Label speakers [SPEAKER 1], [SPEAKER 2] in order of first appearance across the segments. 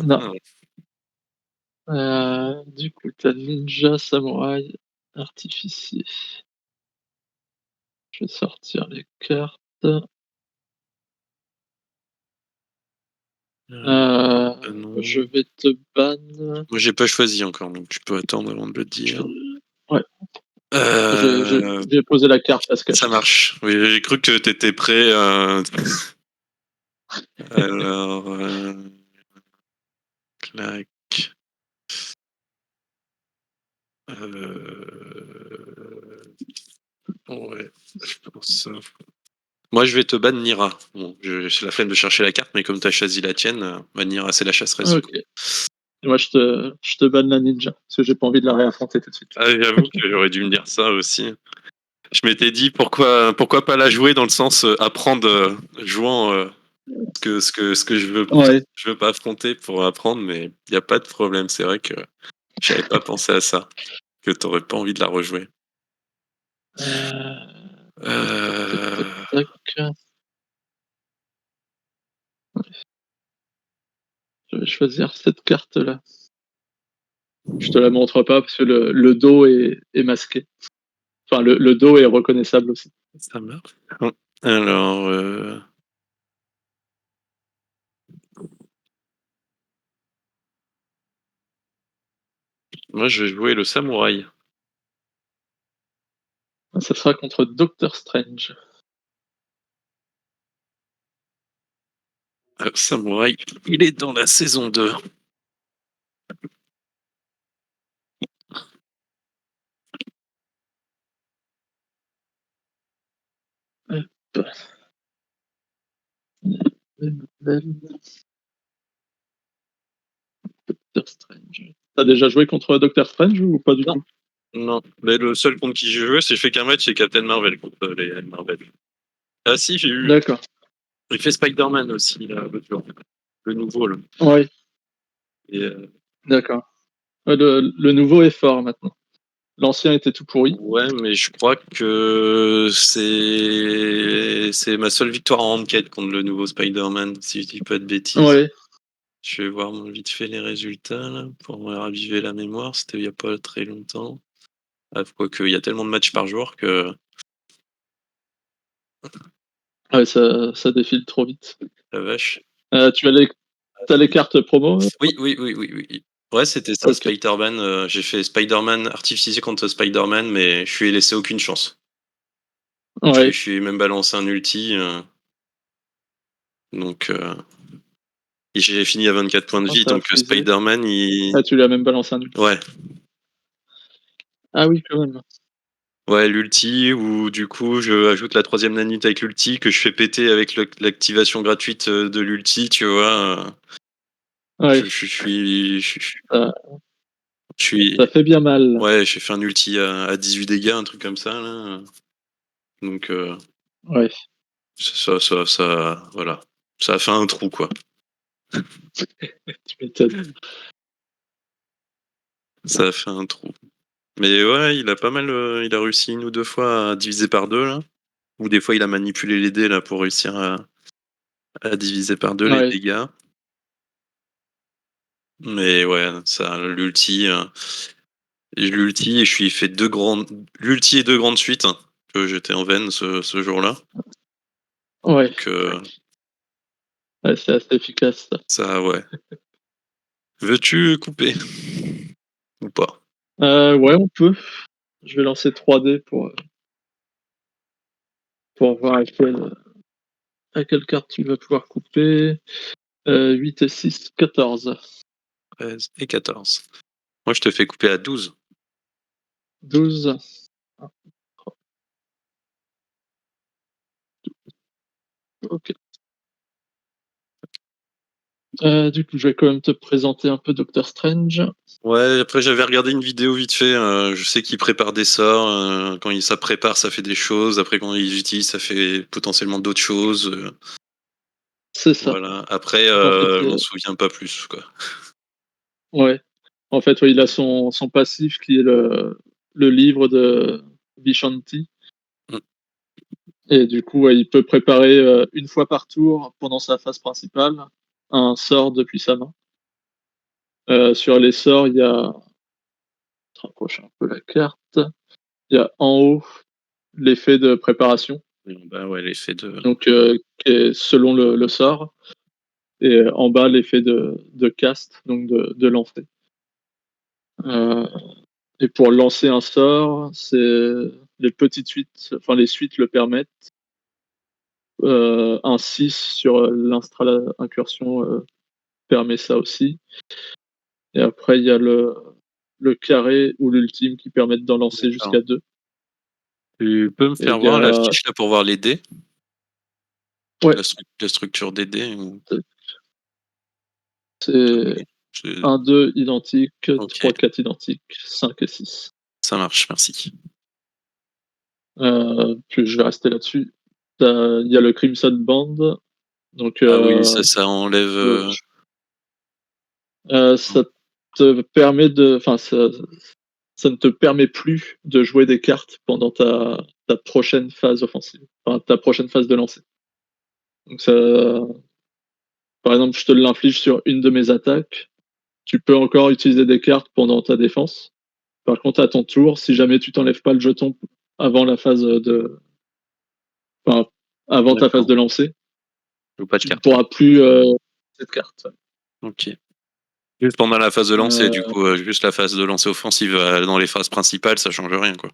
[SPEAKER 1] Non.
[SPEAKER 2] Ah,
[SPEAKER 1] Du coup, tu ninja, samouraï, artificier. Je vais sortir les cartes. Je
[SPEAKER 2] non.
[SPEAKER 1] vais te ban.
[SPEAKER 2] Moi, j'ai pas choisi encore, donc tu peux attendre avant de le
[SPEAKER 1] Je
[SPEAKER 2] dire.
[SPEAKER 1] Ouais,
[SPEAKER 2] Euh,
[SPEAKER 1] j'ai posé la carte à se
[SPEAKER 2] Ça
[SPEAKER 1] cacher.
[SPEAKER 2] marche. Oui, j'ai cru que t'étais prêt. Alors, clac. Ouais, je pense. Moi, je vais te ban Nira. Bon, j'ai la flemme de chercher la carte, mais comme t'as choisi la tienne, bah, Nira, c'est la chasseresse du coup.
[SPEAKER 1] OK. Moi, je te ban la ninja, parce que j'ai pas envie de la réaffronter tout de suite.
[SPEAKER 2] Ah, j'avoue que j'aurais dû me dire ça aussi. Je m'étais dit pourquoi pas la jouer dans le sens apprendre jouant ce que
[SPEAKER 1] Ouais.
[SPEAKER 2] je veux pas affronter pour apprendre, mais il y a pas de problème. C'est vrai que j'avais pas pensé à ça, que t'aurais pas envie de la rejouer.
[SPEAKER 1] Tac, tac, tac, tac,
[SPEAKER 2] Euh,
[SPEAKER 1] tac. Je vais choisir cette carte-là. Je te la montre pas parce que le dos est masqué. Enfin, le dos est reconnaissable aussi.
[SPEAKER 2] Ça marche. Alors, moi je vais jouer le samouraï.
[SPEAKER 1] Ça sera contre Doctor Strange.
[SPEAKER 2] Samouraï, il est dans la saison 2.
[SPEAKER 1] Hop. Doctor Strange. T'as déjà joué contre Doctor Strange ou pas du
[SPEAKER 2] Non,
[SPEAKER 1] tout?
[SPEAKER 2] non. Mais le seul contre qui j'ai joué, c'est fait qu'un match, c'est Captain Marvel contre les Marvel. Ah si, j'ai eu.
[SPEAKER 1] D'accord.
[SPEAKER 2] Il fait Spider-Man aussi, là, l'autre jour. Le nouveau, là.
[SPEAKER 1] Oui,
[SPEAKER 2] Et,
[SPEAKER 1] d'accord. Le nouveau est fort maintenant. L'ancien était tout pourri.
[SPEAKER 2] ouais, mais je crois que c'est ma seule victoire en enquête contre le nouveau Spider-Man, si je dis pas de bêtises.
[SPEAKER 1] Ouais.
[SPEAKER 2] Je vais voir vite fait les résultats là, pour me raviver la mémoire. C'était il y a pas très longtemps. Ah, quoique, il y a tellement de matchs par jour que
[SPEAKER 1] Ouais, ça défile trop vite.
[SPEAKER 2] la vache.
[SPEAKER 1] T'as les cartes promo?
[SPEAKER 2] Oui, oui, oui, oui, oui. Ouais, c'était ça,
[SPEAKER 1] Ok.
[SPEAKER 2] Spider-Man. J'ai fait Spider-Man artificier contre Spider-Man, mais je lui ai laissé aucune chance. Je
[SPEAKER 1] Ouais.
[SPEAKER 2] lui ai même balancé un ulti. Donc, j'ai fini à 24 points de
[SPEAKER 1] Oh,
[SPEAKER 2] vie.
[SPEAKER 1] ça a
[SPEAKER 2] Donc,
[SPEAKER 1] frisé.
[SPEAKER 2] Spider-Man,
[SPEAKER 1] Ah, tu lui as même balancé un ulti.
[SPEAKER 2] ouais.
[SPEAKER 1] Ah oui, quand même.
[SPEAKER 2] Ouais, l'ulti, où du coup, je ajoute la troisième nanite avec l'ulti, que je fais péter avec l'activation gratuite de l'ulti, tu vois.
[SPEAKER 1] Ouais. Ça,
[SPEAKER 2] Je suis,
[SPEAKER 1] ça fait bien mal.
[SPEAKER 2] ouais, j'ai fait un ulti à 18 dégâts, un truc comme ça, là. Donc,
[SPEAKER 1] Ouais.
[SPEAKER 2] voilà. Ça a fait un trou, quoi.
[SPEAKER 1] Tu m'étonnes.
[SPEAKER 2] Ça a fait un trou. Mais ouais, il a pas mal, il a réussi une ou deux fois à diviser par deux, là. Ou des fois, il a manipulé les dés, là, pour réussir à diviser par deux les
[SPEAKER 1] Ouais.
[SPEAKER 2] dégâts. Mais ouais, ça, l'ulti, et je suis fait l'ulti et deux grandes suites, hein, que j'étais en veine ce jour-là.
[SPEAKER 1] Ouais.
[SPEAKER 2] Donc,
[SPEAKER 1] Ouais, c'est assez efficace, ça.
[SPEAKER 2] ça, ouais. Veux-tu couper ou pas?
[SPEAKER 1] Ouais, on peut. Je vais lancer 3D pour voir à quelle carte tu vas pouvoir couper. 8 et 6, 14.
[SPEAKER 2] 13 et 14. Moi, je te fais couper à 12.
[SPEAKER 1] 12. Ok. Du coup, je vais quand même te présenter un peu Doctor Strange.
[SPEAKER 2] Ouais, après, j'avais regardé une vidéo vite fait. Je sais qu'il prépare des sorts. Quand ça prépare, ça fait des choses. Après, quand ils utilisent, ça fait potentiellement d'autres choses.
[SPEAKER 1] C'est ça.
[SPEAKER 2] Voilà. Après,
[SPEAKER 1] En fait,
[SPEAKER 2] je m'en souviens pas plus, quoi.
[SPEAKER 1] ouais. En fait, ouais, il a son passif qui est le livre de Vishanti.
[SPEAKER 2] Mm.
[SPEAKER 1] Et du coup, ouais, il peut préparer une fois par tour pendant sa phase principale un sort depuis sa main. Sur les sorts, il y a je rapproche un peu la carte. Il y a en haut l'effet de préparation,
[SPEAKER 2] Bah ouais, l'effet de.
[SPEAKER 1] donc qui est selon le sort, et en bas l'effet de cast, donc de lancer. Heu et pour lancer un sort, c'est les petites suites, enfin les suites le permettent. Un 6 sur l'instral incursion permet ça aussi, et après il y a le carré ou l'ultime qui permettent d'en lancer
[SPEAKER 2] D'accord.
[SPEAKER 1] jusqu'à 2.
[SPEAKER 2] Tu peux me
[SPEAKER 1] Et
[SPEAKER 2] faire
[SPEAKER 1] il y
[SPEAKER 2] voir la
[SPEAKER 1] a
[SPEAKER 2] fiche là pour voir les dés?
[SPEAKER 1] ouais,
[SPEAKER 2] La structure des dés ou
[SPEAKER 1] c'est
[SPEAKER 2] oui, je
[SPEAKER 1] 1-2 identique,
[SPEAKER 2] OK,
[SPEAKER 1] 3-4 identique, 5 et 6.
[SPEAKER 2] ça marche, merci.
[SPEAKER 1] Puis je vais rester là-dessus. Il y a le Crimson Band, donc
[SPEAKER 2] Ah oui, ça enlève,
[SPEAKER 1] ça te permet enfin ça ne te permet plus de jouer des cartes pendant ta prochaine phase offensive, enfin ta prochaine phase de lancer. Donc ça, par exemple, je te l'inflige sur une de mes attaques, tu peux encore utiliser des cartes pendant ta défense. Par contre, à ton tour, si jamais tu t'enlèves pas le jeton avant la phase de enfin, avant ta phase
[SPEAKER 2] d'accord,
[SPEAKER 1] de lancer,
[SPEAKER 2] joue pas de
[SPEAKER 1] tu ne
[SPEAKER 2] carte, quoi.
[SPEAKER 1] pourras plus, cette carte.
[SPEAKER 2] OK. Juste pendant la phase de lancer, du
[SPEAKER 1] Heu
[SPEAKER 2] coup, juste la phase de lancer offensive, dans les phases principales, ça change rien, quoi?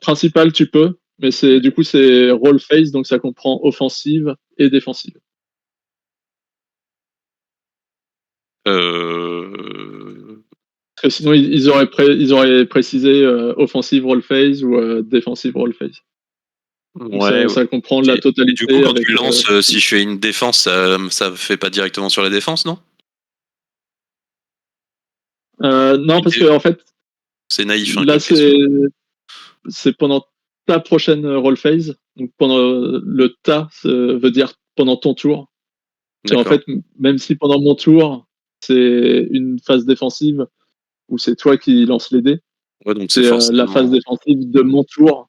[SPEAKER 1] Principal, tu peux, mais c'est du coup, c'est roll phase, donc ça comprend offensive et défensive.
[SPEAKER 2] Heu,
[SPEAKER 1] Parce que sinon, ils auraient précisé offensive roll phase ou défensive roll phase. Donc
[SPEAKER 2] ouais,
[SPEAKER 1] ça comprend
[SPEAKER 2] OK.
[SPEAKER 1] la
[SPEAKER 2] Et du coup,
[SPEAKER 1] totalité
[SPEAKER 2] quand tu
[SPEAKER 1] avec.
[SPEAKER 2] lances, si je fais une défense, ça fait pas directement sur la défense, non?
[SPEAKER 1] Non,
[SPEAKER 2] Une
[SPEAKER 1] parce
[SPEAKER 2] dé
[SPEAKER 1] qu'en fait,
[SPEAKER 2] C'est naïf, hein,
[SPEAKER 1] là,
[SPEAKER 2] comme question.
[SPEAKER 1] c'est pendant ta prochaine roll phase. Donc pendant le ta, ça veut dire pendant ton tour. Et en
[SPEAKER 2] D'accord.
[SPEAKER 1] fait, même si pendant mon tour, c'est une phase défensive où c'est toi qui lances les dés,
[SPEAKER 2] Ouais, donc c'est
[SPEAKER 1] c'est la phase
[SPEAKER 2] forcément
[SPEAKER 1] défensive de mon tour.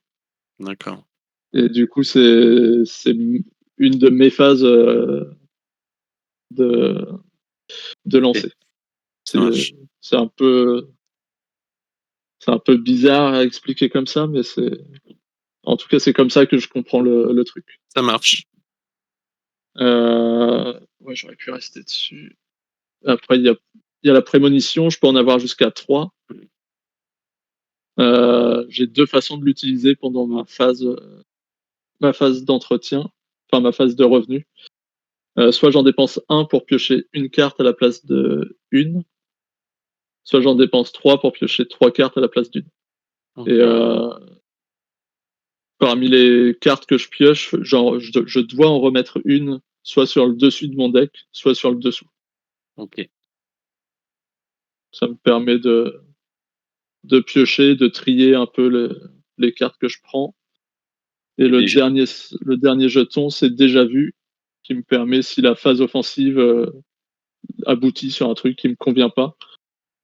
[SPEAKER 2] d'accord.
[SPEAKER 1] Et du coup, c'est une de mes phases de, de
[SPEAKER 2] OK,
[SPEAKER 1] lancer.
[SPEAKER 2] ça
[SPEAKER 1] C'est
[SPEAKER 2] marche.
[SPEAKER 1] c'est un peu, c'est un peu bizarre à expliquer comme ça, mais en tout cas, c'est comme ça que je comprends le truc.
[SPEAKER 2] Ça marche.
[SPEAKER 1] Ouais, j'aurais pu rester dessus. Après, il y a la prémonition, je peux en avoir jusqu'à 3. J'ai 2 façons de l'utiliser pendant ma phase d'entretien, enfin ma phase de revenu. Soit j'en dépense un pour piocher une carte à la place de une, soit j'en dépense 3 pour piocher 3 cartes à la place d'une. Et
[SPEAKER 2] OK,
[SPEAKER 1] parmi les cartes que je pioche, genre je dois en remettre une, soit sur le dessus de mon deck, soit sur le dessous.
[SPEAKER 2] OK.
[SPEAKER 1] Ça me permet de piocher, de trier un peu les cartes que je prends. Et
[SPEAKER 2] Et déjà
[SPEAKER 1] le dernier jeton, c'est déjà vu, qui me permet, si la phase offensive aboutit sur un truc qui me convient pas,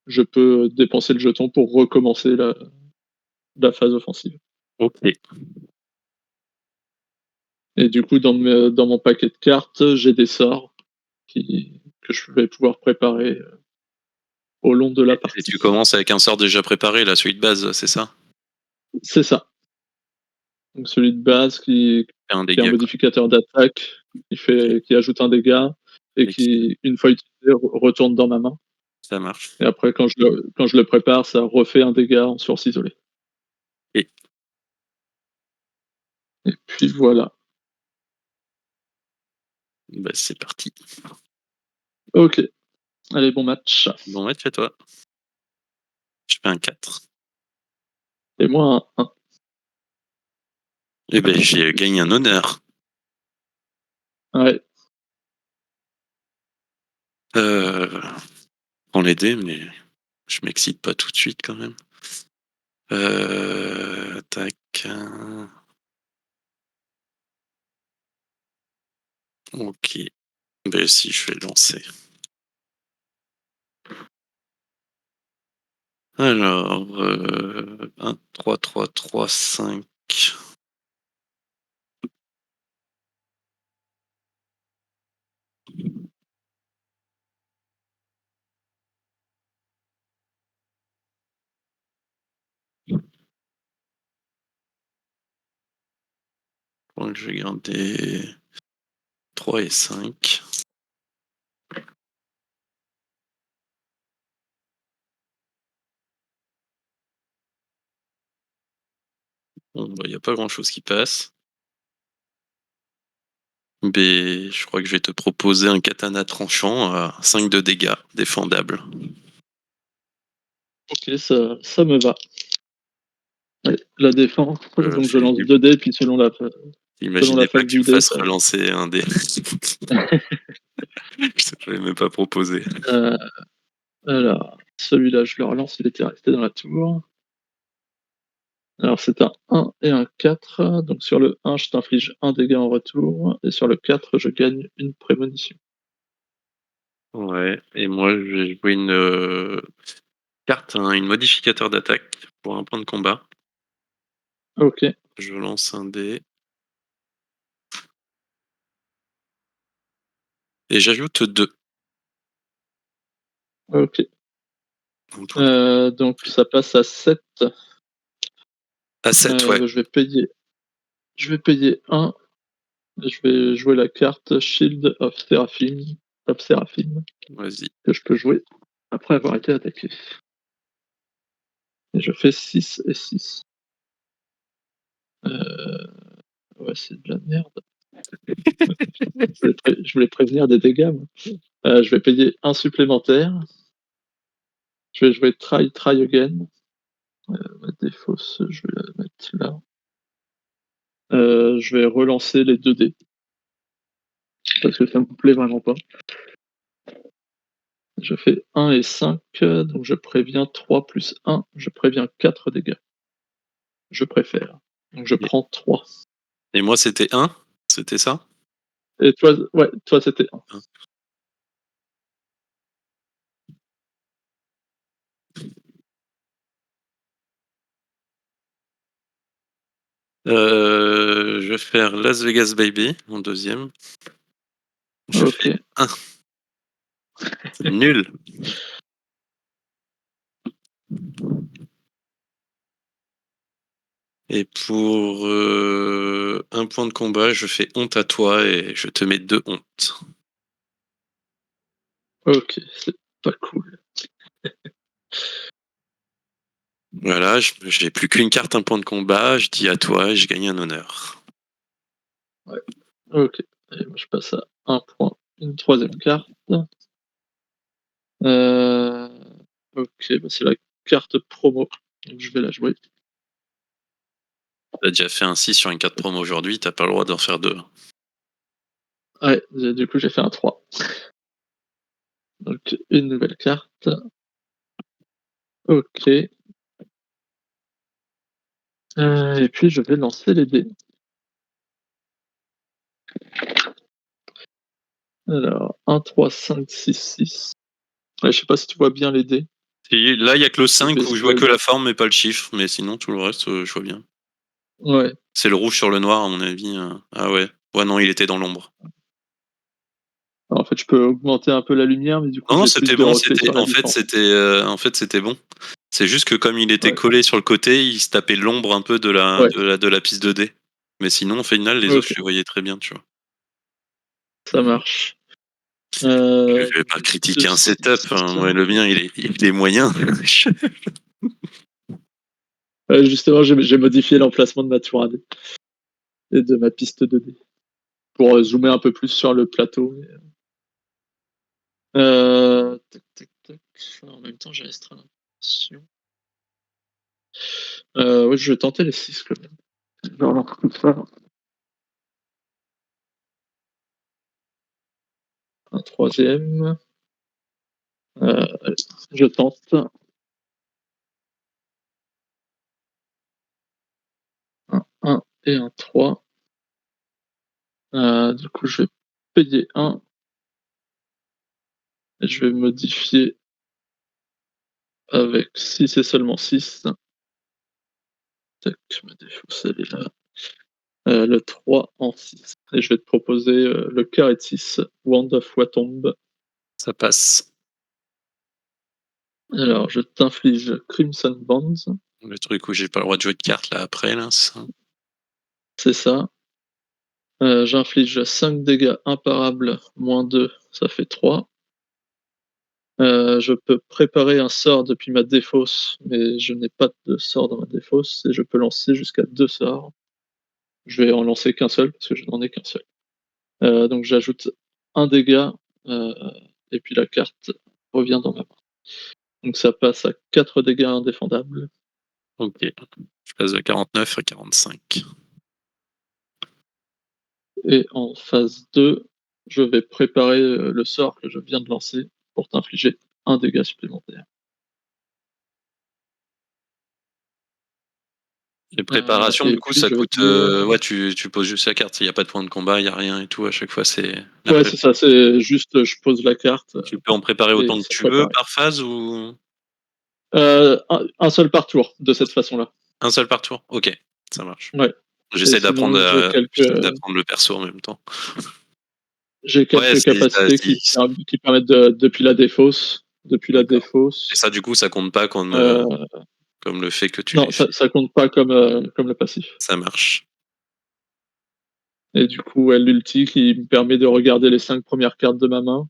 [SPEAKER 1] je peux dépenser le jeton pour recommencer la phase offensive.
[SPEAKER 2] OK.
[SPEAKER 1] Et du coup, dans mon paquet de cartes, j'ai des sorts que je vais pouvoir préparer au long de la
[SPEAKER 2] Et tu
[SPEAKER 1] partie.
[SPEAKER 2] commences avec un sort déjà préparé, la suite base, c'est ça?
[SPEAKER 1] C'est ça. Donc celui de base
[SPEAKER 2] Et un
[SPEAKER 1] qui est un
[SPEAKER 2] dégât, quoi.
[SPEAKER 1] modificateur d'attaque,
[SPEAKER 2] OK.
[SPEAKER 1] qui ajoute un dégât et
[SPEAKER 2] Et qui
[SPEAKER 1] qui, une fois utilisé, retourne dans ma main.
[SPEAKER 2] Ça marche.
[SPEAKER 1] Et après, quand je le prépare, ça refait un dégât en source isolée.
[SPEAKER 2] Et
[SPEAKER 1] Et puis voilà.
[SPEAKER 2] bah, c'est parti.
[SPEAKER 1] Ok. Allez, bon match.
[SPEAKER 2] Bon match à toi. Je fais un 4.
[SPEAKER 1] Et moi, un 1.
[SPEAKER 2] Et ben j'ai gagné un honneur.
[SPEAKER 1] Ouais.
[SPEAKER 2] Prends les dés, mais je m'excite pas tout de suite quand même. Tac. OK. Ben si, je vais lancer. Alors, 1, 3, 3, 3, 5. crois que je vais garder 3 et 5. Bon, bah, il n'y a pas grand-chose qui passe. Mais je crois que je vais te proposer un katana tranchant à 5 de dégâts, défendable.
[SPEAKER 1] Ok, ça me va. Ouais, la défense, donc je lance
[SPEAKER 2] J'ai
[SPEAKER 1] 2 dés, puis selon la
[SPEAKER 2] Imaginez pas
[SPEAKER 1] phase
[SPEAKER 2] que tu
[SPEAKER 1] du
[SPEAKER 2] me
[SPEAKER 1] dé,
[SPEAKER 2] fasses
[SPEAKER 1] ça.
[SPEAKER 2] relancer un dé. Je l'avais même pas proposé.
[SPEAKER 1] Euh, alors, celui-là, je le relance, il était resté dans la tour. Alors, c'est un 1 et un 4. Donc, sur le 1, je t'inflige un dégât en retour. Et sur le 4, je gagne une prémonition.
[SPEAKER 2] Ouais, et moi je vais jouer une carte, une modificateur d'attaque pour un point de combat.
[SPEAKER 1] Ok,
[SPEAKER 2] Je lance un dé. Et j'ajoute 2.
[SPEAKER 1] ok. Donc, ça passe à 7.
[SPEAKER 2] À 7, ouais.
[SPEAKER 1] Je vais payer 1. Je vais jouer la carte Shield of Seraphim,
[SPEAKER 2] Vas-y.
[SPEAKER 1] que je peux jouer après avoir été attaqué. Et je fais 6 et 6. Ouais, c'est de la merde. Je voulais prévenir des dégâts, moi. Je vais payer un supplémentaire. Je vais jouer Try Again. Ma défausse, je vais la mettre là. Je vais relancer les 2 dés. Parce que ça me plaît vraiment pas. Je fais 1 et 5, donc je préviens 3 plus 1, je préviens 4 dégâts. Je préfère. Donc je prends 3.
[SPEAKER 2] Et moi c'était 1, c'était ça?
[SPEAKER 1] Et toi, ouais, toi c'était 1.
[SPEAKER 2] Hein. Je vais faire Las Vegas Baby en deuxième. Je fais
[SPEAKER 1] Ok.
[SPEAKER 2] 1. C'est nul. Et pour un point de combat, je fais honte à toi et je te mets 2 hontes.
[SPEAKER 1] Ok, c'est pas cool.
[SPEAKER 2] Voilà, j'ai plus qu'une carte, un point de combat, je dis à toi et je gagne un honneur.
[SPEAKER 1] Ouais. Ok. Et moi, je passe à un point. Une troisième carte. Euh, Ok, bah, c'est la carte promo. Donc je vais la jouer.
[SPEAKER 2] T'as déjà fait un 6 sur une carte promo aujourd'hui, t'as pas le droit d'en faire 2.
[SPEAKER 1] Ouais, du coup j'ai fait un 3. Donc une nouvelle carte. Ok. Et puis je vais lancer les dés. Alors, 1, 3, 5, 6, 6. Ouais, je sais pas si tu vois bien les dés.
[SPEAKER 2] Là, il y a que le
[SPEAKER 1] C'est
[SPEAKER 2] 5 où je vois que
[SPEAKER 1] visuel.
[SPEAKER 2] la forme mais pas le chiffre, mais sinon tout le reste, je vois bien.
[SPEAKER 1] Ouais.
[SPEAKER 2] C'est le rouge sur le noir, à mon avis. Ah ouais. Ouais, non, il était dans l'ombre.
[SPEAKER 1] Alors, en fait, je peux augmenter un peu la lumière, mais du coup,
[SPEAKER 2] Non, non,
[SPEAKER 1] j'ai plus
[SPEAKER 2] c'était
[SPEAKER 1] de
[SPEAKER 2] bon.
[SPEAKER 1] reflets sur la différence.
[SPEAKER 2] En fait, c'était bon. C'est juste que comme il était
[SPEAKER 1] Ouais.
[SPEAKER 2] collé sur le côté, il se tapait l'ombre un peu
[SPEAKER 1] Ouais.
[SPEAKER 2] de la piste 2D. Mais sinon, au final, les autres,
[SPEAKER 1] Ok,
[SPEAKER 2] je les voyais très bien, tu vois.
[SPEAKER 1] ça marche.
[SPEAKER 2] Je vais pas critiquer un setup, hein. Ouais, le mien, il est moyen.
[SPEAKER 1] Justement, j'ai modifié l'emplacement de ma tour à dés et de ma piste 2D pour zoomer un peu plus sur le plateau. Tac, tac, tac. En même temps, j'ai restreint l'impression. Ouais, je vais tenter les 6 quand même. Je vais relancer tout ça. Un troisième. Allez, je tente. Un 1 et un 3. Du coup, je vais payer 1 et je vais modifier avec 6 et seulement 6. Tac, ma défausse, elle est là. Le 3 en 6. Et je vais te proposer le carré de 6, Wand of Watomb.
[SPEAKER 2] Ça passe.
[SPEAKER 1] Alors, je t'inflige Crimson Bonds,
[SPEAKER 2] Le truc où j'ai pas le droit de jouer de cartes là après, là, c'est ça.
[SPEAKER 1] c'est ça. J'inflige 5 dégâts imparables, moins 2, ça fait 3. Je peux préparer un sort depuis ma défausse, mais je n'ai pas de sort dans ma défausse et je peux lancer jusqu'à 2 sorts. Je vais en lancer qu'un seul parce que je n'en ai qu'un seul. Donc j'ajoute un dégât, heu et puis la carte revient dans ma main. Donc ça passe à 4 dégâts indéfendables.
[SPEAKER 2] OK. Je passe de 49 à 45.
[SPEAKER 1] Et en phase 2, je vais préparer, le sort que je viens de lancer pour t'infliger un dégât supplémentaire.
[SPEAKER 2] Les préparations,
[SPEAKER 1] Et
[SPEAKER 2] du coup,
[SPEAKER 1] puis
[SPEAKER 2] ça
[SPEAKER 1] je vais
[SPEAKER 2] coûte,
[SPEAKER 1] dire,
[SPEAKER 2] ouais, tu poses juste la carte, il y a pas de point de combat, il y a rien et tout, à chaque fois, c'est la
[SPEAKER 1] ouais,
[SPEAKER 2] prép.
[SPEAKER 1] c'est ça, c'est juste, je pose la carte,
[SPEAKER 2] Tu peux en préparer
[SPEAKER 1] et
[SPEAKER 2] autant que
[SPEAKER 1] c'est
[SPEAKER 2] tu veux
[SPEAKER 1] préparé.
[SPEAKER 2] par phase ou
[SPEAKER 1] Un seul par tour, de cette façon-là.
[SPEAKER 2] un seul par tour? OK, ça marche.
[SPEAKER 1] Ouais, et
[SPEAKER 2] J'essaie d'apprendre,
[SPEAKER 1] sinon
[SPEAKER 2] le perso en même temps.
[SPEAKER 1] j'ai
[SPEAKER 2] Ouais,
[SPEAKER 1] quelques
[SPEAKER 2] c'est ça,
[SPEAKER 1] capacités
[SPEAKER 2] si
[SPEAKER 1] qui permettent de depuis la
[SPEAKER 2] d'accord, et
[SPEAKER 1] défausse,
[SPEAKER 2] ça, du coup, ça compte pas comme,
[SPEAKER 1] heu,
[SPEAKER 2] comme le fait que tu
[SPEAKER 1] non,
[SPEAKER 2] l'aies fait.
[SPEAKER 1] ça compte pas comme le passif.
[SPEAKER 2] Ça marche.
[SPEAKER 1] Et du coup, ouais, l'ulti qui me permet de regarder les 5 premières cartes de ma main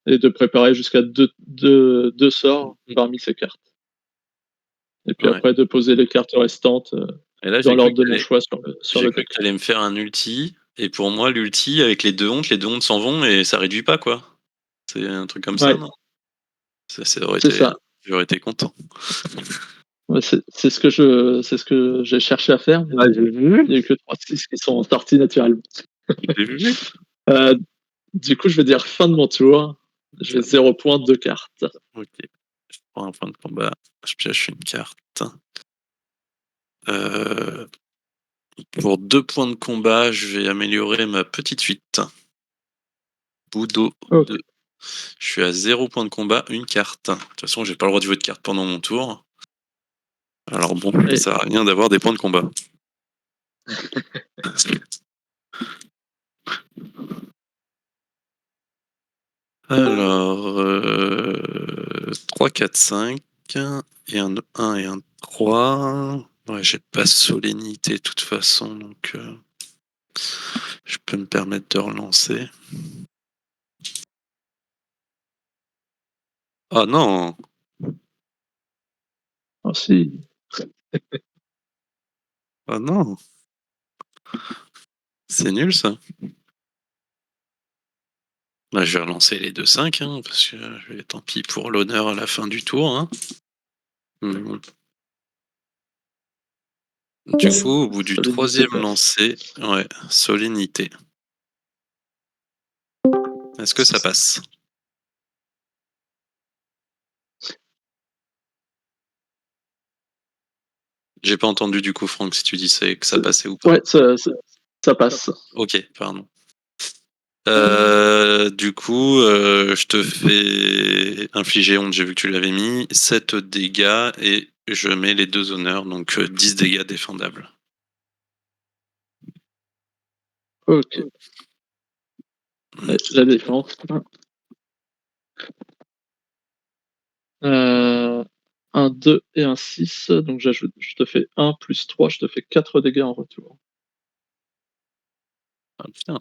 [SPEAKER 1] et de préparer jusqu'à deux sorts
[SPEAKER 2] Mmh.
[SPEAKER 1] parmi ces cartes. Et puis
[SPEAKER 2] Ouais,
[SPEAKER 1] après de poser les cartes restantes,
[SPEAKER 2] et là,
[SPEAKER 1] dans l'ordre de mon choix sur
[SPEAKER 2] j'ai
[SPEAKER 1] le
[SPEAKER 2] cru que
[SPEAKER 1] deck.
[SPEAKER 2] tu allais me faire un ulti, et pour moi, l'ulti avec les 2 ondes s'en vont et ça réduit pas, quoi. C'est un truc comme ça,
[SPEAKER 1] Ouais,
[SPEAKER 2] non? Ça aurait
[SPEAKER 1] c'est
[SPEAKER 2] été
[SPEAKER 1] ça.
[SPEAKER 2] j'aurais été content.
[SPEAKER 1] Ouais, c'est ce que j'ai cherché à faire, mais
[SPEAKER 2] Ah, j'ai vu,
[SPEAKER 1] il y a eu que 3-6 qui sont sortis naturellement.
[SPEAKER 2] j'ai vu.
[SPEAKER 1] Heu, du coup, je vais dire fin de mon tour. Je vais
[SPEAKER 2] Ça
[SPEAKER 1] 0 points, 2 cartes.
[SPEAKER 2] OK. Je prends un point de combat, je pioche une carte. Heu, pour 2 points de combat, je vais améliorer ma petite suite. Boudot
[SPEAKER 1] OK.
[SPEAKER 2] 2. Je suis à 0 point de combat, une carte. De toute façon, j'ai pas le droit de jouer de carte pendant mon tour. Alors bon, ça
[SPEAKER 1] Et
[SPEAKER 2] sert à rien d'avoir des points de combat. Alors, 3, 4, 5 et un 1 et un 3. Ouais, j'ai pas solennité de toute façon, donc je peux me permettre de relancer. Ah non!
[SPEAKER 1] oh si,
[SPEAKER 2] Ah non! C'est nul ça. Bah, je vais relancer les 2 5, hein, parce que tant pis pour l'honneur à la fin du tour, hein. Mmh. Du coup, au bout du
[SPEAKER 1] solennité
[SPEAKER 2] troisième
[SPEAKER 1] passe.
[SPEAKER 2] lancer, ouais, solennité. Est-ce que ça passe? J'ai pas entendu du coup, Franck, si tu disais que ça
[SPEAKER 1] C'est
[SPEAKER 2] passait ou pas.
[SPEAKER 1] ouais, ça passe.
[SPEAKER 2] OK, pardon. Du coup, je te fais infliger honte, j'ai vu que tu l'avais mis, 7 dégâts et je mets les 2 honneurs, donc 10 dégâts défendables.
[SPEAKER 1] OK.
[SPEAKER 2] Mmh.
[SPEAKER 1] Ouais, la défense. Heu, un 2 et un 6, donc je te fais 1 plus 3, je te fais 4 dégâts en retour.
[SPEAKER 2] Ah putain,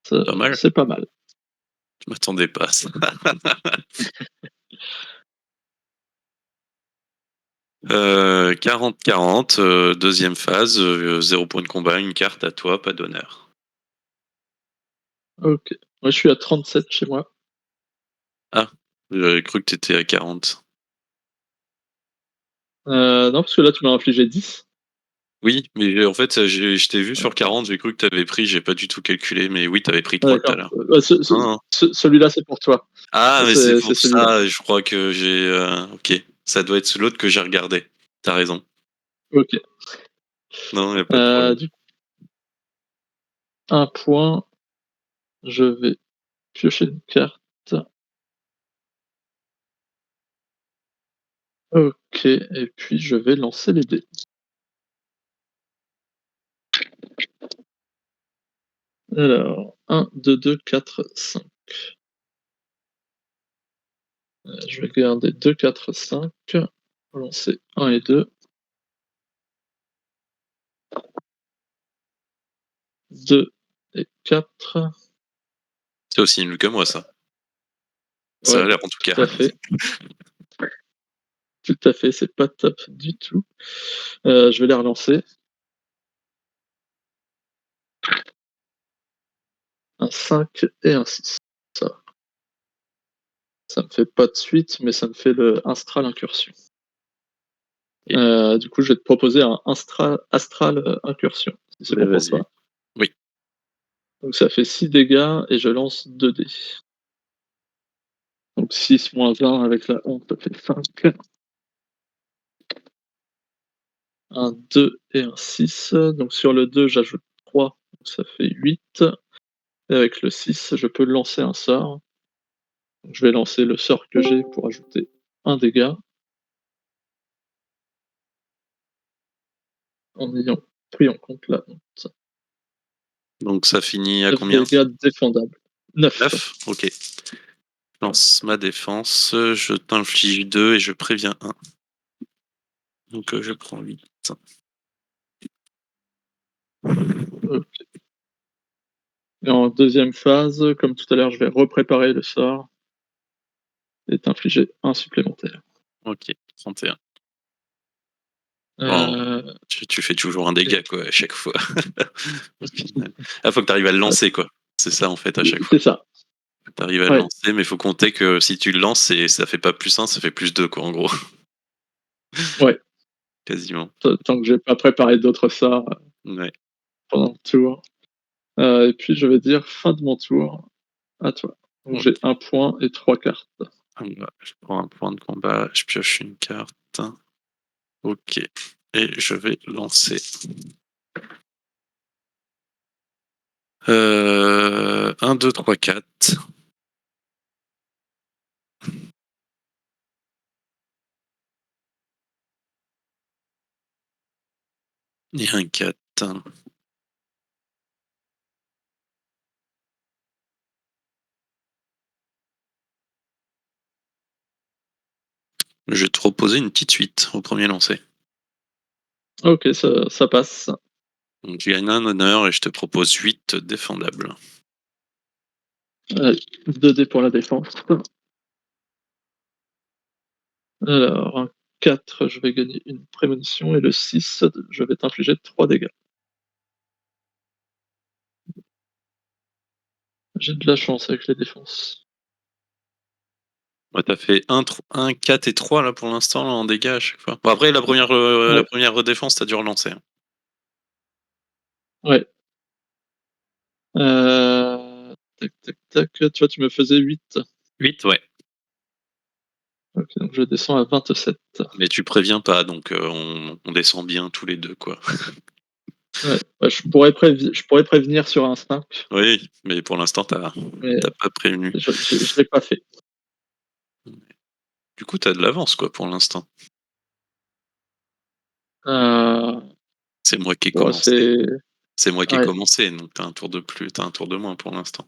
[SPEAKER 1] Ça
[SPEAKER 2] pas mal,
[SPEAKER 1] c'est pas mal.
[SPEAKER 2] je m'attendais pas à ça. 40-40, 2 phase, 0 point de combat, une carte à toi, pas d'honneur.
[SPEAKER 1] OK. Moi, je suis à 37 chez moi.
[SPEAKER 2] Ah, j'avais cru que tu étais à 40.
[SPEAKER 1] Non, parce que là, tu m'as infligé 10.
[SPEAKER 2] Oui, mais en fait, je t'ai vu sur 40, j'ai cru que tu avais pris, j'ai pas du tout calculé, mais oui, tu avais pris
[SPEAKER 1] Ah
[SPEAKER 2] 3 tout à
[SPEAKER 1] d'accord.
[SPEAKER 2] l'heure.
[SPEAKER 1] Bah,
[SPEAKER 2] Non, non.
[SPEAKER 1] celui-là, c'est pour toi.
[SPEAKER 2] Ah, mais c'est
[SPEAKER 1] C'est
[SPEAKER 2] pour
[SPEAKER 1] celui-là.
[SPEAKER 2] ça, je crois que j'ai, OK. Ça doit être l'autre que j'ai regardé. Tu as raison.
[SPEAKER 1] OK.
[SPEAKER 2] Non, il y a pas de problème.
[SPEAKER 1] Du coup, 1 point, je vais piocher une carte. OK, et puis je vais lancer les dés. Alors, 1, 2, 2, 4, 5. Je vais garder 2, 4, 5. Lancer 1 et 2. 2 et 4.
[SPEAKER 2] C'est aussi nul que moi, ça. Ça
[SPEAKER 1] Ouais,
[SPEAKER 2] a l'air, en tout cas.
[SPEAKER 1] tout à fait. Tout à fait, c'est pas top du tout. Je vais les relancer. Un 5 et un 6. Ça me fait pas de suite, mais ça me fait le Astral Incursion.
[SPEAKER 2] OK.
[SPEAKER 1] Du coup, je vais te proposer un Astral Incursion, si c'est
[SPEAKER 2] Beh,
[SPEAKER 1] bon pour
[SPEAKER 2] vas-y.
[SPEAKER 1] toi.
[SPEAKER 2] Oui.
[SPEAKER 1] Donc ça fait 6 dégâts et je lance 2 dés. Donc 6 moins 1 avec la honte, ça fait 5. Un 2 et un 6. Donc sur le 2, j'ajoute 3, donc ça fait 8. Et avec le 6, je peux lancer un sort. Donc je vais lancer le sort que j'ai pour ajouter un dégât en ayant pris en compte la honte.
[SPEAKER 2] Donc ça finit à
[SPEAKER 1] 9
[SPEAKER 2] combien?
[SPEAKER 1] dégâts défendables. 9.
[SPEAKER 2] 9. OK. Je lance ma défense, je t'inflige 2 et je préviens 1. Donc je prends 8.
[SPEAKER 1] OK. Et en deuxième phase, comme tout à l'heure, je vais repréparer le sort et t'infliger un supplémentaire.
[SPEAKER 2] OK, 31. Bon,
[SPEAKER 1] Heu,
[SPEAKER 2] tu fais toujours un
[SPEAKER 1] et
[SPEAKER 2] dégât, quoi, à chaque fois, au final. Ah, faut que tu arrives à le
[SPEAKER 1] ouais,
[SPEAKER 2] lancer, quoi. C'est ça, en fait, à chaque fois.
[SPEAKER 1] c'est ça.
[SPEAKER 2] Tu arrives à le
[SPEAKER 1] Ouais,
[SPEAKER 2] lancer, mais faut compter que si tu le lances et ça fait pas +1, ça fait +2, quoi, en gros,
[SPEAKER 1] ouais,
[SPEAKER 2] quasiment.
[SPEAKER 1] tant que j'ai pas préparé d'autres sorts,
[SPEAKER 2] Ouais.
[SPEAKER 1] pendant le tour. Et puis je vais dire: «Fin de mon tour, à toi». Donc
[SPEAKER 2] OK.
[SPEAKER 1] j'ai un point et 3 cartes.
[SPEAKER 2] Bah, je prends un point de combat, je pioche une carte. OK, et je vais lancer. 1, 2, 3, 4 et un 4. Je vais te proposer une petite suite au premier lancer.
[SPEAKER 1] OK, ça passe.
[SPEAKER 2] Donc tu gagnes un honneur et je te propose 8 défendables.
[SPEAKER 1] Allez, 2 dés pour la défense. Alors, un 4, je vais gagner une prémonition et le 6, je vais t'infliger 3 dégâts. J'ai de la chance avec les défenses.
[SPEAKER 2] Ouais, tu fait un 4 et 3 là pour l'instant là, en dégâts à chaque fois. Bon après la
[SPEAKER 1] Ouais,
[SPEAKER 2] première défense, tu as dû relancer, hein.
[SPEAKER 1] ouais. Tac, tac, tac, tu vois, tu me faisais 8.
[SPEAKER 2] 8, ouais,
[SPEAKER 1] OK, donc je descends à 27.
[SPEAKER 2] mais tu préviens pas donc on descend bien tous les 2 quoi.
[SPEAKER 1] Ouais, ouais, je pourrais prévenir sur un 5,
[SPEAKER 2] Oui, mais pour l'instant
[SPEAKER 1] mais
[SPEAKER 2] tu pas prévenu.
[SPEAKER 1] je l'ai pas fait.
[SPEAKER 2] Du coup, tu as de l'avance quoi pour l'instant.
[SPEAKER 1] Heu,
[SPEAKER 2] C'est moi qui ai
[SPEAKER 1] bon,
[SPEAKER 2] commencé.
[SPEAKER 1] c'est
[SPEAKER 2] C'est moi qui ai
[SPEAKER 1] ouais,
[SPEAKER 2] commencé, donc tu as un tour de plus, tu as un tour de moins pour l'instant.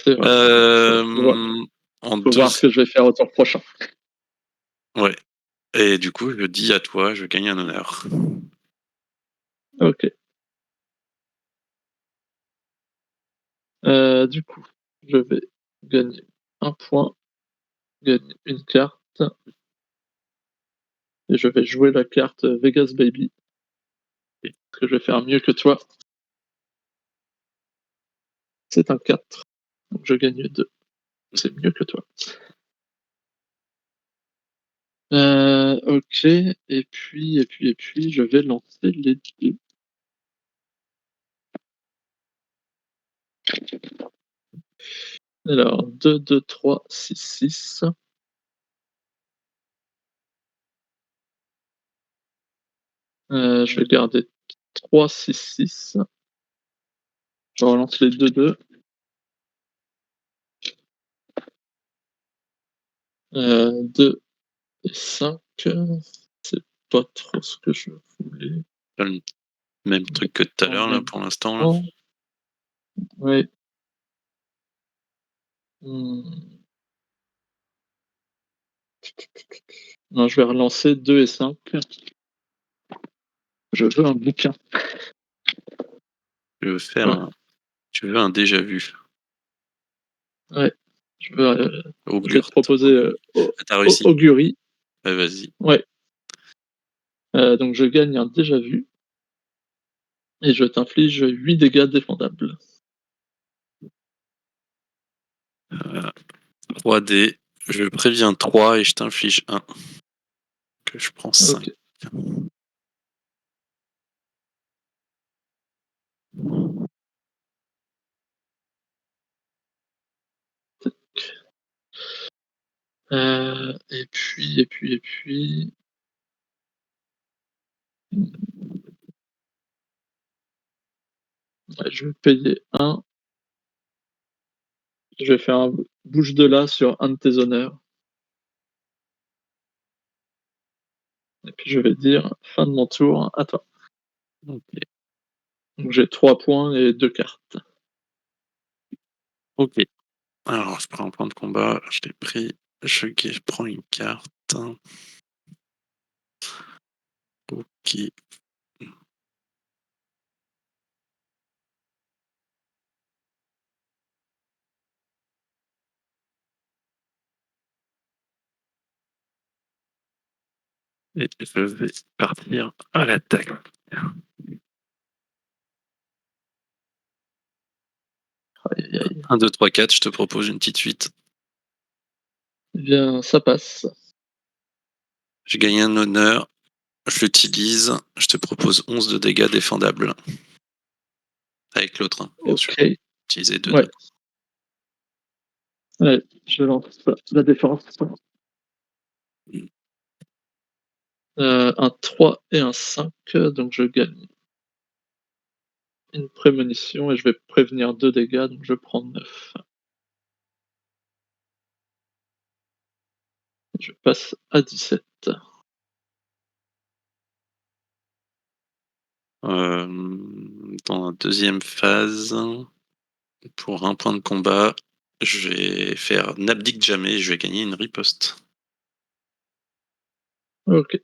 [SPEAKER 1] c'est vrai.
[SPEAKER 2] Hem, en
[SPEAKER 1] Faut voir ce
[SPEAKER 2] deuxi
[SPEAKER 1] que je vais faire au tour prochain.
[SPEAKER 2] Ouais, et du coup, je dis à toi, je gagne un honneur.
[SPEAKER 1] OK. Du coup, je vais gagner un point, gagner une carte et je vais jouer la carte Vegas Baby,
[SPEAKER 2] Et
[SPEAKER 1] parce que je vais faire mieux que toi. C'est un 4, donc je gagne 2. C'est mieux que toi. OK, et puis, je vais lancer les dés. Alors 2, 2, 3, 6, 6. Je vais garder 3, 6, 6. Je relance les 2, 2. 2 et 5. C'est pas trop ce que je voulais,
[SPEAKER 2] tu le même
[SPEAKER 1] mais
[SPEAKER 2] truc que tout à
[SPEAKER 1] en
[SPEAKER 2] l'heure là,
[SPEAKER 1] même
[SPEAKER 2] pour l'instant là?
[SPEAKER 1] temps, ouais. Mmh, non, je vais relancer 2 et 5. Je veux un bouquin.
[SPEAKER 2] Je veux faire
[SPEAKER 1] Ouais.
[SPEAKER 2] tu veux un déjà vu.
[SPEAKER 1] Ouais. Je vais te
[SPEAKER 2] Augure.
[SPEAKER 1] proposer,
[SPEAKER 2] Tu réussi?
[SPEAKER 1] Augury.
[SPEAKER 2] Ouais, vas-y.
[SPEAKER 1] Ouais. Donc je gagne un déjà vu et je t'inflige 8 dégâts défendables.
[SPEAKER 2] 3 dés. Je préviens 3 et je t'inflige 1. Que je prends 5.
[SPEAKER 1] OK. Et puis ouais, je vais payer 1. Je vais faire un bouge de là sur un de tes honneurs et puis je vais dire: «Fin de mon tour, à toi».
[SPEAKER 2] OK.
[SPEAKER 1] Donc j'ai 3 points et 2 cartes.
[SPEAKER 2] OK. Alors, je prends un point de combat. Je l'ai pris. Je prends une carte. OK. Et je vais partir à l'attaque.
[SPEAKER 1] Aïe, aïe, aïe.
[SPEAKER 2] 1, 2, 3, 4. Je te propose une petite suite.
[SPEAKER 1] Eh bien, ça passe.
[SPEAKER 2] J'ai gagné un honneur. Je l'utilise. Je te propose 11 de dégâts défendables. Avec l'autre, hein, bien sûr.
[SPEAKER 1] OK.
[SPEAKER 2] Utiliser 2 d'un
[SPEAKER 1] Ouais.
[SPEAKER 2] coup.
[SPEAKER 1] Ouais, je lance la défense. Un 3 et un 5, donc je gagne une prémonition et je vais prévenir 2 dégâts, donc je prends 9. Je passe à 17.
[SPEAKER 2] Dans la deuxième phase, pour un point de combat, je vais faire n'abdique jamais et je vais gagner une riposte.
[SPEAKER 1] OK.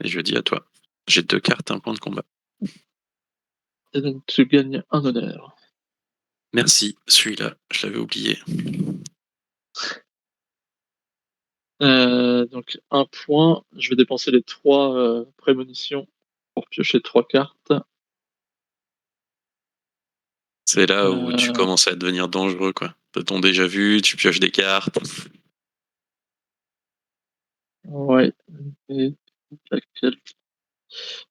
[SPEAKER 2] Et je dis à toi. J'ai 2 cartes, un point de combat.
[SPEAKER 1] Et donc tu gagnes un honneur.
[SPEAKER 2] Merci, celui-là, je l'avais oublié.
[SPEAKER 1] Donc 1 point, je vais dépenser les 3 prémonitions pour piocher 3 cartes.
[SPEAKER 2] C'est là où tu
[SPEAKER 1] Heu,
[SPEAKER 2] commences à devenir dangereux, quoi. Tu ton déjà vu, tu pioches des cartes.
[SPEAKER 1] ouais, et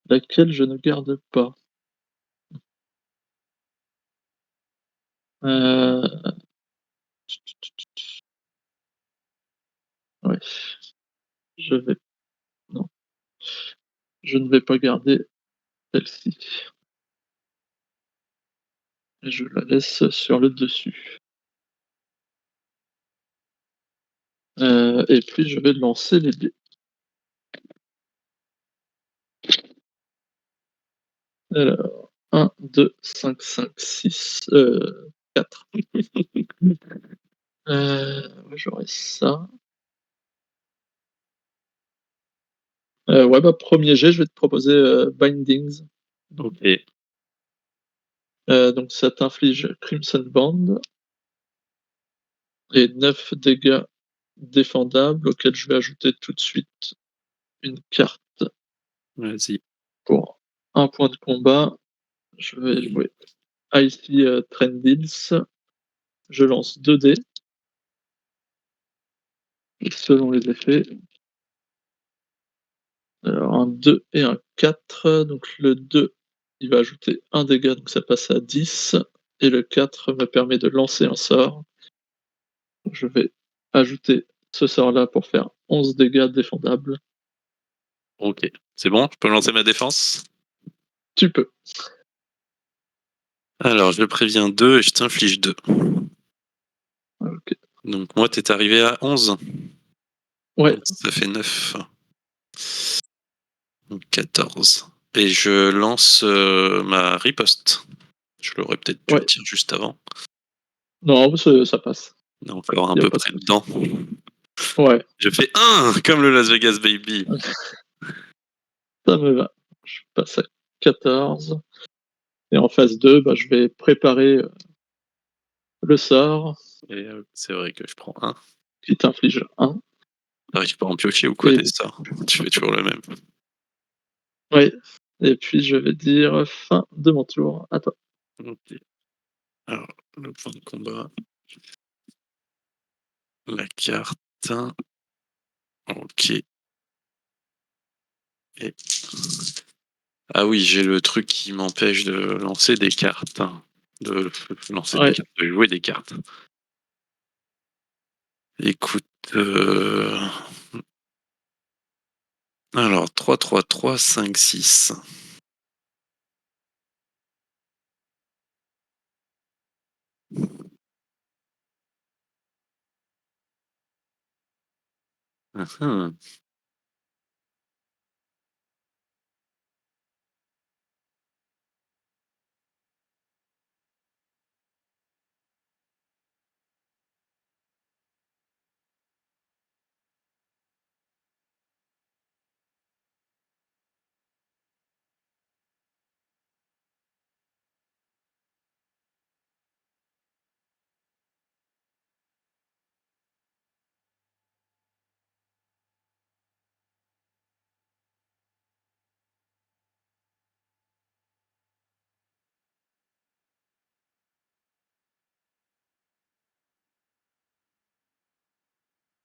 [SPEAKER 1] laquelle je ne garde pas? Heu, ouais, je vais non, je ne vais pas garder celle-ci et je la laisse sur le dessus. Et puis je vais lancer les dés. Alors 1, 2, 5, 5, 6, 4. Ouais, j'aurais ça. Ouais, bah, 1er jet, je vais te proposer, Bindings.
[SPEAKER 2] OK.
[SPEAKER 1] Donc ça t'inflige Crimson Bond et 9 dégâts défendables auxquels je vais ajouter tout de suite une carte
[SPEAKER 2] Vas-y.
[SPEAKER 1] pour un point de combat. Je vais jouer Icy, Trendils. Je lance 2 dés selon les effets. Alors un 2 et un 4, donc le 2, il va ajouter un dégât, donc ça passe à 10 et le 4 me permet de lancer un sort. Donc je vais ajouter ce sort-là pour faire 11 dégâts défendables.
[SPEAKER 2] OK. C'est bon? Je peux lancer ma défense?
[SPEAKER 1] Tu peux.
[SPEAKER 2] Alors, je préviens 2 et je t'inflige 2.
[SPEAKER 1] OK.
[SPEAKER 2] Donc moi, tu es arrivé à 11.
[SPEAKER 1] Ouais,
[SPEAKER 2] Donc ça fait 9. Donc 14. Et je lance, ma riposte. Je l'aurais peut-être dû le
[SPEAKER 1] ouais.
[SPEAKER 2] dire juste avant.
[SPEAKER 1] Non, ça passe.
[SPEAKER 2] On est encore un
[SPEAKER 1] Il y a
[SPEAKER 2] peu
[SPEAKER 1] pas de
[SPEAKER 2] près
[SPEAKER 1] souci.
[SPEAKER 2] dedans.
[SPEAKER 1] Ouais,
[SPEAKER 2] Je fais 1 comme le Las Vegas Baby.
[SPEAKER 1] ça me va. Je passe à 14. Et en phase 2, bah, je vais préparer le sort
[SPEAKER 2] Et c'est vrai que je prends 1.
[SPEAKER 1] qui t'inflige 1.
[SPEAKER 2] T'arrives pas à en piocher ou quoi
[SPEAKER 1] Et
[SPEAKER 2] des sorts? Tu fais toujours le même.
[SPEAKER 1] ouais, et puis je vais dire fin de mon tour. À toi.
[SPEAKER 2] OK. Alors, le point de combat, la carte. OK. Et ah oui, j'ai le truc qui m'empêche de lancer des cartes, hein. De lancer des
[SPEAKER 1] Ouais,
[SPEAKER 2] cartes, de jouer des cartes. Écoute, alors 3, 3, 3, 5, 6. Mmh mh.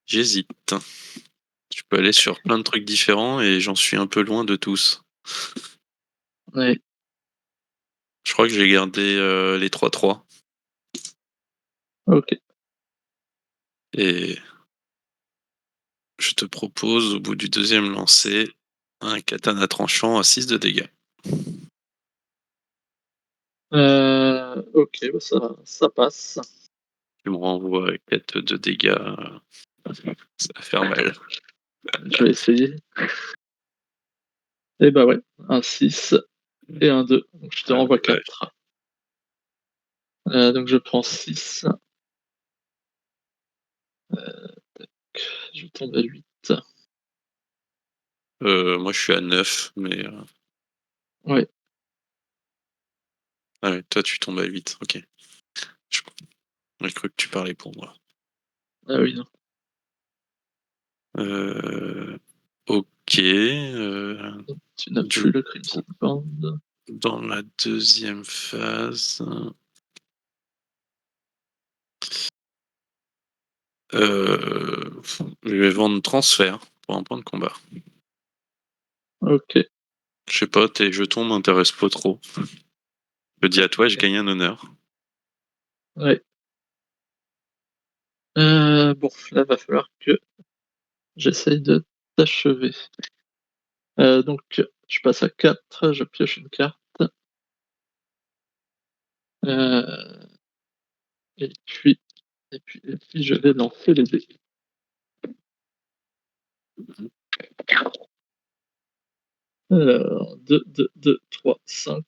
[SPEAKER 2] J'hésite. Je peux aller sur plein de trucs différents et j'en suis un peu loin de tous.
[SPEAKER 1] ouais,
[SPEAKER 2] Je crois que j'ai gardé, les 3, 3
[SPEAKER 1] OK.
[SPEAKER 2] et je te propose au bout du deuxième lancer, un katana tranchant à 6 de dégâts.
[SPEAKER 1] OK, bah, ça passe.
[SPEAKER 2] Tu me renvoies 4 de dégâts, ça va faire mal.
[SPEAKER 1] Je vais essayer. Et bah, ouais, un 6 et un 2. Donc je te
[SPEAKER 2] Ah
[SPEAKER 1] renvoie
[SPEAKER 2] ouais.
[SPEAKER 1] 4. Donc je prends 6. Je tombe à 8.
[SPEAKER 2] Moi je suis à 9 mais
[SPEAKER 1] Ouais,
[SPEAKER 2] ah ouais, toi tu tombes à 8. OK. Je j'ai cru que tu parlais pour moi.
[SPEAKER 1] ah oui, non.
[SPEAKER 2] Heu, OK,
[SPEAKER 1] Tu n'as
[SPEAKER 2] du
[SPEAKER 1] plus le Crimson
[SPEAKER 2] coup,
[SPEAKER 1] Band.
[SPEAKER 2] dans la deuxième phase, heu, je vais vendre transfert pour un point de combat.
[SPEAKER 1] OK,
[SPEAKER 2] Je sais pas, tes jetons m'intéressent pas trop. Je dis à toi, je
[SPEAKER 1] OK.
[SPEAKER 2] gagne un honneur.
[SPEAKER 1] Ouais. Bon, là, va falloir que j'essaye de t'achever. Donc je passe à 4. Je pioche une carte, heu et puis je vais lancer les dés. Alors 2, 2, 2, 3, 5.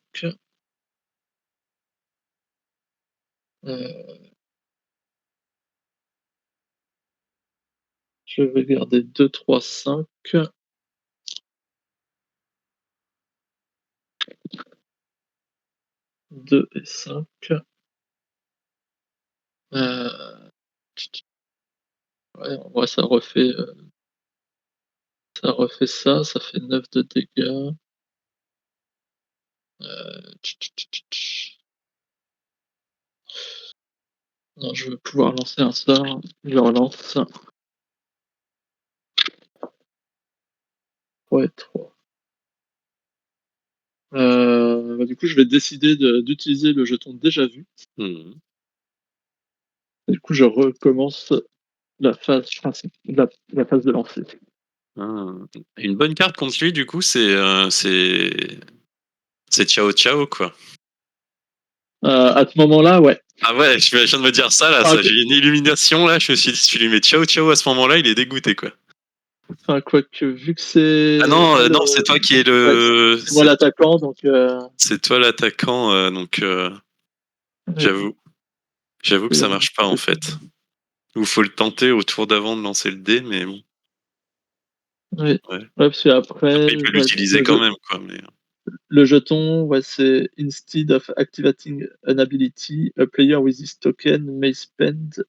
[SPEAKER 1] Heu, je vais garder 2, 3, 5. 2 et 5. Heu, ouais, en vrai ça refait ça, ça fait 9 de dégâts. Non, je veux pouvoir lancer un sort. Je relance. Ouais, 3. Bah, du coup, je vais décider d'utiliser le jeton déjà vu.
[SPEAKER 2] Mmh.
[SPEAKER 1] Et du coup, je recommence la phase princi la phase de lancer.
[SPEAKER 2] Ah, une bonne carte contre lui du coup, c'est ciao ciao quoi.
[SPEAKER 1] À ce moment-là, ouais.
[SPEAKER 2] Ah ouais, je viens de me dire ça là,
[SPEAKER 1] Enfin,
[SPEAKER 2] ça j'ai une illumination là, je me suis dit: «Si tu lui mets ciao ciao à ce moment-là, il est dégoûté quoi».
[SPEAKER 1] quoique, vu que
[SPEAKER 2] Ah
[SPEAKER 1] c'est
[SPEAKER 2] non,
[SPEAKER 1] moi
[SPEAKER 2] non, c'est toi qui est
[SPEAKER 1] ouais,
[SPEAKER 2] le
[SPEAKER 1] c'est moi l'attaquant, donc
[SPEAKER 2] c'est toi l'attaquant, donc
[SPEAKER 1] ouais,
[SPEAKER 2] j'avoue j'avoue que ça marche pas en
[SPEAKER 1] c'est
[SPEAKER 2] fait. Ou faut le tenter au tour d'avant de lancer le dé, mais bon,
[SPEAKER 1] ouais.
[SPEAKER 2] ouais.
[SPEAKER 1] Ouais, parce
[SPEAKER 2] Après
[SPEAKER 1] qu'après,
[SPEAKER 2] il peut
[SPEAKER 1] ouais,
[SPEAKER 2] l'utiliser quand même quoi, mais
[SPEAKER 1] Le jeton, ouais, c'est instead of activating an ability, a player with this token may spend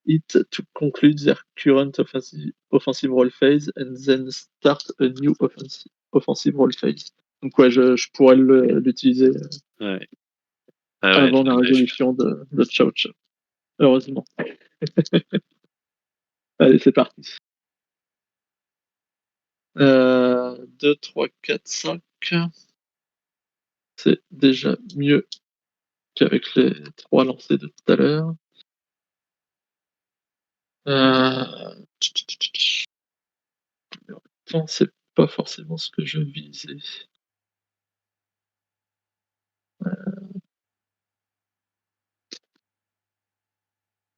[SPEAKER 1] it to conclude their current offensive roll phase and then start a new offensive roll phase. Donc ouais, je pourrais l'utiliser
[SPEAKER 2] Ouais. Ah ouais,
[SPEAKER 1] avant la
[SPEAKER 2] je
[SPEAKER 1] résolution de Chao Chao. Heureusement. Allez, c'est parti. 2, 3, 4, 5. C'est déjà mieux qu'avec les 3 lancés de tout à l'heure. Pourtant, c'est pas forcément ce que je visais.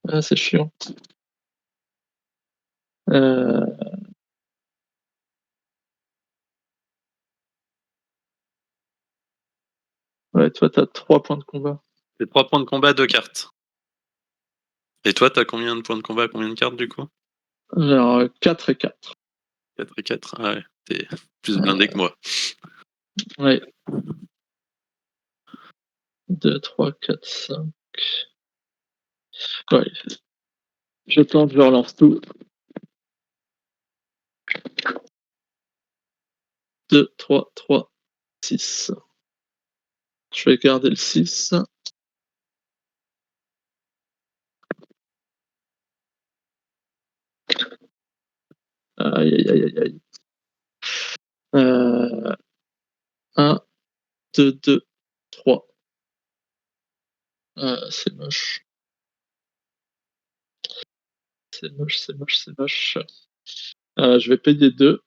[SPEAKER 1] Ah, c'est chiant. Euh, ouais, toi, t'as 3 points de combat.
[SPEAKER 2] C'est 3 points de combat, 2 cartes. Et toi, t'as combien de points de combat, combien de cartes du coup?
[SPEAKER 1] Genre 4 et 4.
[SPEAKER 2] 4 et 4. Ah ouais, t'es plus blindé que moi.
[SPEAKER 1] Ouais. 2, 3, 4, 5. Ouais. Je tente, je relance tout. 2, 3, 3, 6. Je vais garder le 6. Aïe, aïe, aïe, aïe, aïe. 1, 2, 2, 3. C'est moche. C'est moche, c'est moche, c'est moche. Je vais payer 2.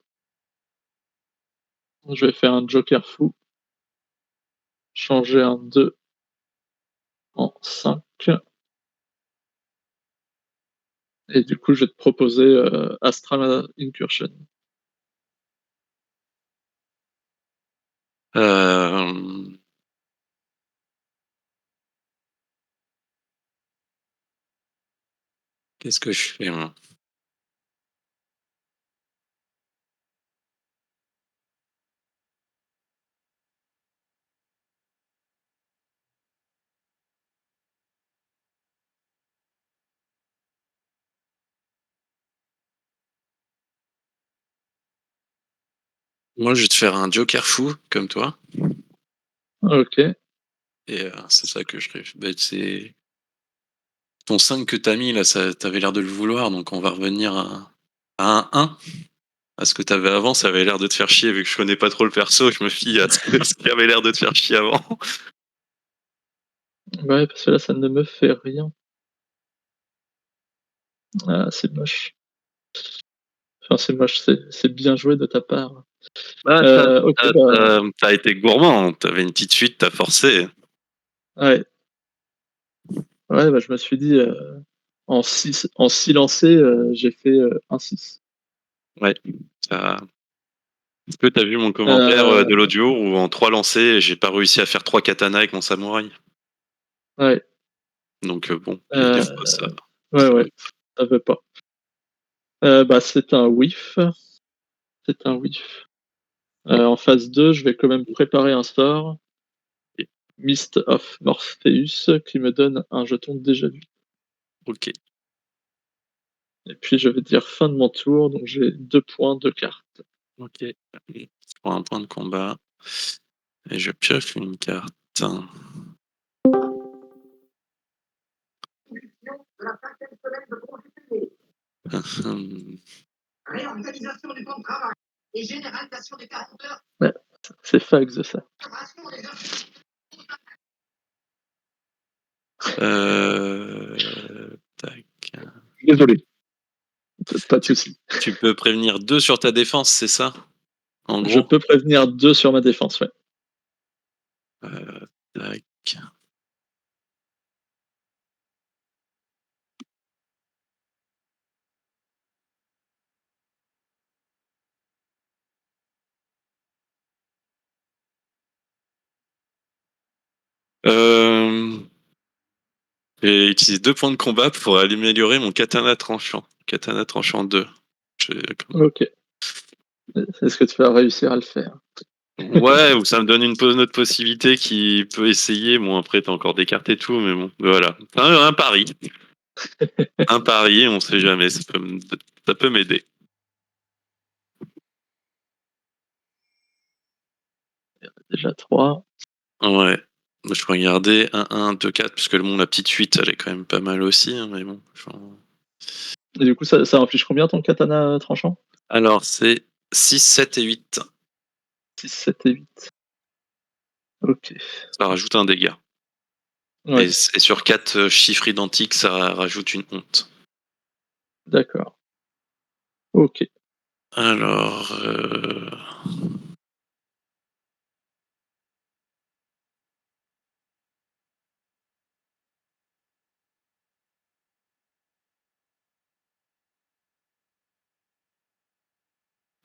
[SPEAKER 1] Je vais faire un joker fou. Changer un 2 en 5. Et du coup, je vais te proposer Astral Incursion.
[SPEAKER 2] Qu'est-ce que je fais, moi? Moi, je vais te faire un joker fou, comme toi.
[SPEAKER 1] Ok.
[SPEAKER 2] Et c'est ça que je rêve. Bah, c'est ton 5 que t'as mis, là, t'avais l'air de le vouloir, donc on va revenir à un 1. À ce que t'avais avant, ça avait l'air de te faire chier, vu que je connais pas trop le perso, je me fie à ce qui avait l'air de te faire chier avant.
[SPEAKER 1] Ouais, parce que là, ça ne me fait rien. Ah, c'est moche. Enfin, c'est moche, c'est bien joué de ta part.
[SPEAKER 2] Bah,
[SPEAKER 1] Ok, bah,
[SPEAKER 2] t'as été gourmand, t'avais une petite suite, t'as forcé.
[SPEAKER 1] ouais. Ouais, bah, je me suis dit, en 6 lancés, j'ai fait un 6.
[SPEAKER 2] Ouais. Ça... Est-ce que t'as vu mon commentaire de
[SPEAKER 1] Euh,
[SPEAKER 2] l'audio où en 3 lancés, j'ai pas réussi à faire 3 katanas avec mon samouraï?
[SPEAKER 1] ouais.
[SPEAKER 2] Donc bon, il y a des
[SPEAKER 1] Euh,
[SPEAKER 2] fois ça.
[SPEAKER 1] ouais, ouais, ça veut pas. Bah, c'est un whiff. C'est un whiff. En phase 2, je vais quand même préparer un sort. Mist of Morpheus, qui me donne un jeton déjà vu.
[SPEAKER 2] Ok.
[SPEAKER 1] Et puis je vais dire fin de mon tour, donc j'ai 2 points, 2 cartes.
[SPEAKER 2] Ok. Je prends un point de combat et je pioche une carte.
[SPEAKER 3] Réorganisation du temps de travail et généralisation des 40 heures.
[SPEAKER 1] Ouais, c'est Fags, ça.
[SPEAKER 2] Tac.
[SPEAKER 1] Désolé. Pas de souci.
[SPEAKER 2] Tu peux prévenir 2 sur ta défense, c'est ça? En
[SPEAKER 1] Je
[SPEAKER 2] gros?
[SPEAKER 1] peux prévenir 2 sur ma défense, ouais.
[SPEAKER 2] Tac. J'ai utilisé 2 points de combat pour améliorer mon katana tranchant. Katana tranchant 2.
[SPEAKER 1] Ok. Est-ce que tu vas réussir à le faire?
[SPEAKER 2] Ouais, ou ça me donne une autre possibilité qui peut essayer. Bon, après, t'as encore des cartes et tout, mais bon, voilà. Un pari. Un pari, on sait jamais, ça peut m'aider.
[SPEAKER 1] Déjà 3.
[SPEAKER 2] Ouais. Je peux regarder 1, 1, 2, 4, parce que la petite 8, elle est quand même pas mal aussi, hein, mais bon.
[SPEAKER 1] Et du coup, ça inflige combien ton katana tranchant?
[SPEAKER 2] Alors, c'est 6, 7 et 8.
[SPEAKER 1] 6, 7 et 8. Ok.
[SPEAKER 2] Ça rajoute un dégât.
[SPEAKER 1] Ouais,
[SPEAKER 2] Et sur 4 chiffres identiques, ça rajoute une honte.
[SPEAKER 1] d'accord. Ok.
[SPEAKER 2] Alors,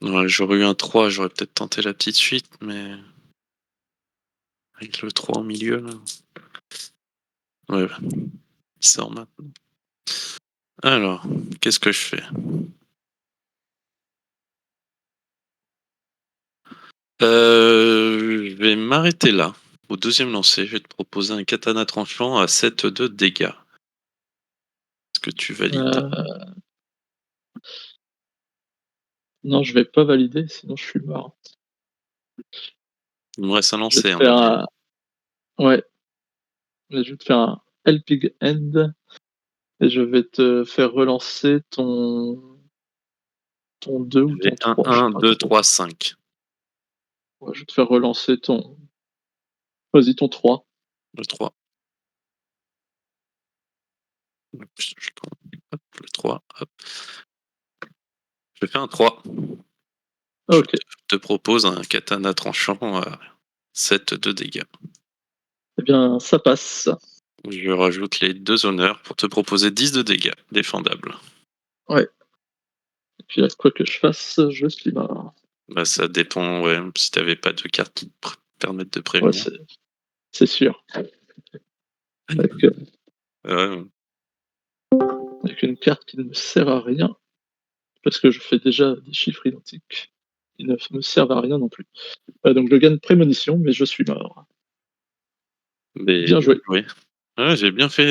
[SPEAKER 2] ouais, j'aurais eu un 3, j'aurais peut-être tenté la petite suite, mais avec le 3 au milieu, là. Ouais, il sort maintenant. Alors, qu'est-ce que je fais? Je vais m'arrêter là. Au deuxième lancer, je vais te proposer un katana tranchant à 7 de dégâts. Est-ce que tu valides?
[SPEAKER 1] Non, je vais pas valider, sinon je suis mort.
[SPEAKER 2] Il me reste un
[SPEAKER 1] Je vais
[SPEAKER 2] lancer,
[SPEAKER 1] te
[SPEAKER 2] hein,
[SPEAKER 1] faire
[SPEAKER 2] donc.
[SPEAKER 1] un... Ouais, je vais te faire un helping hand et je vais te faire relancer ton 2 ou
[SPEAKER 2] J'ai
[SPEAKER 1] ton
[SPEAKER 2] 1,
[SPEAKER 1] 3, je sais
[SPEAKER 2] 1,
[SPEAKER 1] pas
[SPEAKER 2] 2,
[SPEAKER 1] trop.
[SPEAKER 2] 3, 5.
[SPEAKER 1] Ouais, je vais te faire relancer ton... Vas-y, ton 3.
[SPEAKER 2] Le 3. Hop, le 3. Hop. Je fais un 3. Je
[SPEAKER 1] Ok.
[SPEAKER 2] te propose un katana tranchant à 7 de dégâts.
[SPEAKER 1] Eh bien, ça passe.
[SPEAKER 2] Je rajoute les 2 honneurs pour te proposer 10 de dégâts défendables.
[SPEAKER 1] Ouais. Et puis là, quoi que je fasse, je suis mort.
[SPEAKER 2] Bah, ça dépend, ouais, si t'avais pas de cartes qui te permettent de
[SPEAKER 1] Ouais,
[SPEAKER 2] prévenir.
[SPEAKER 1] c'est sûr. Avec,
[SPEAKER 2] Ouais.
[SPEAKER 1] avec une carte qui ne me sert à rien, parce que je fais déjà des chiffres identiques qui ne me servent à rien non plus. Donc je gagne prémonition, mais je suis mort.
[SPEAKER 2] Mais
[SPEAKER 1] Bien joué.
[SPEAKER 2] oui. Ouais, j'ai bien fait